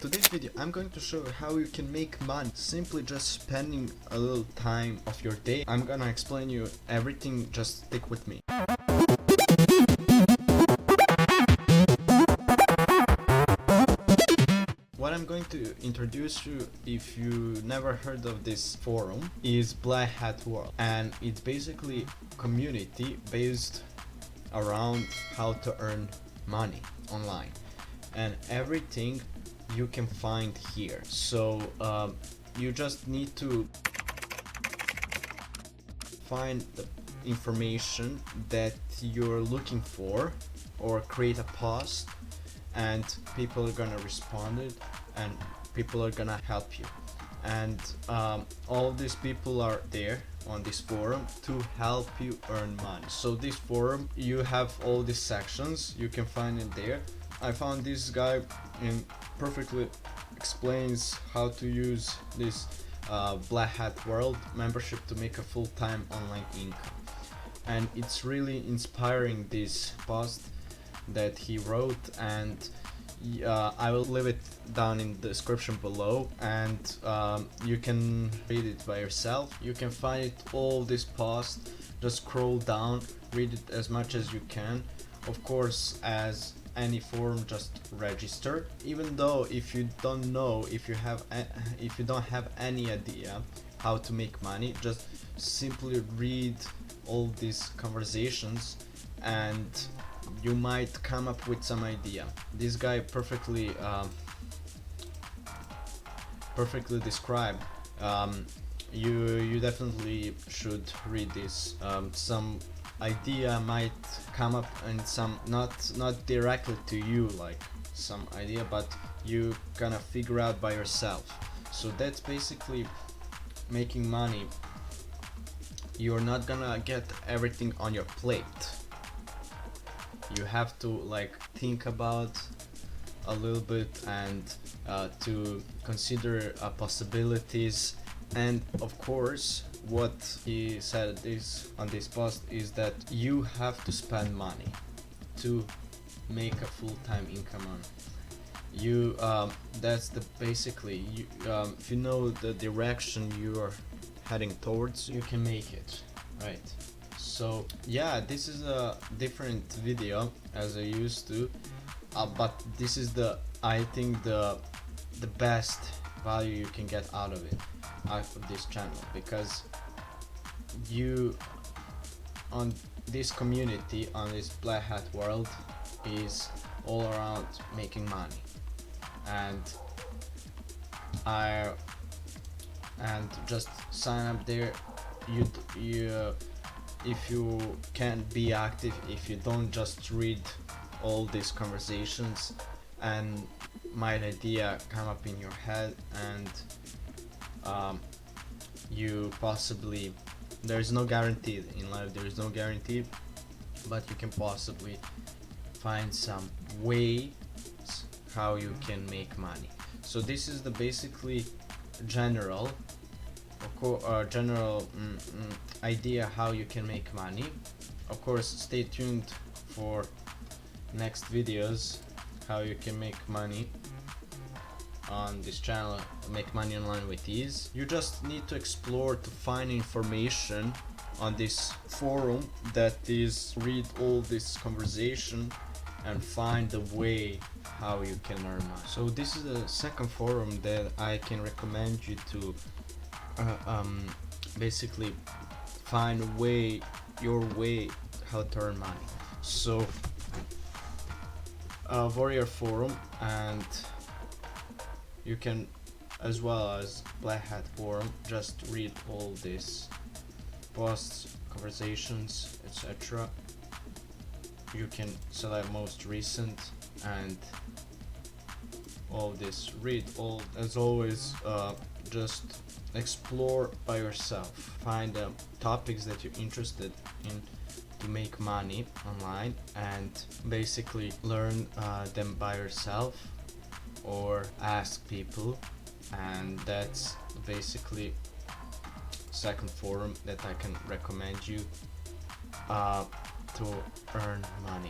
today's video I'm going to show you how you can make money simply just spending a little time of your day. I'm gonna explain you everything, just stick with me. What I'm going to introduce you, if you never heard of this forum, is Black Hat World, and it's basically a community based around how to earn money online, and everything you can find here. So you just need to find the information that you're looking for or create a post, and people are gonna respond it and people are gonna help you, and all these people are there on this forum to help you earn money. So this forum, you have all these sections, you can find it there. I found this guy and perfectly explains how to use this Black Hat World membership to make a full-time online income, and it's really inspiring, this post that he wrote, and I will leave it down in the description below, and you can read it by yourself. You can find it, all this post, just scroll down, read it as much as you can. Of course, as any forum, just register. Even though if you don't know, if you don't have any idea how to make money, just simply read all these conversations and you might come up with some idea. This guy perfectly described. You definitely should read this. Some idea might come up, and some not directly to you, like some idea, but you gonna figure out by yourself. So that's basically making money. You're not gonna get everything on your plate. You have to like think about a little bit, and to consider possibilities. And of course, what he said on this post is that you have to spend money to make a full-time income on you. That's the basically you, if you know the direction you are heading towards, you can make it, right? So yeah, this is a different video as I used to, but this is I think the best value you can get out of it, out of this channel, because you, on this community, on this Black Hat World, is all around making money, and just sign up there. You if you can't be active, if you don't just read all these conversations, and my idea come up in your head, and you possibly, there's no guarantee in life, there is no guarantee, but you can possibly find some way how you can make money. So this is the basically general idea how you can make money. Of course, stay tuned for next videos how you can make money on this channel, make money online with ease. You just need to explore to find information on this forum, that is, read all this conversation and find the way how you can earn money. So this is the second forum that I can recommend you to basically find your way how to earn money. So Warrior Forum, and you can, as well as Black Hat Forum, just read all these posts, conversations, etc. You can select most recent, and all this, read all. As always, just explore by yourself, find topics that you're interested in to make money online, and basically learn them by yourself or ask people. And that's basically second forum that I can recommend you to earn money.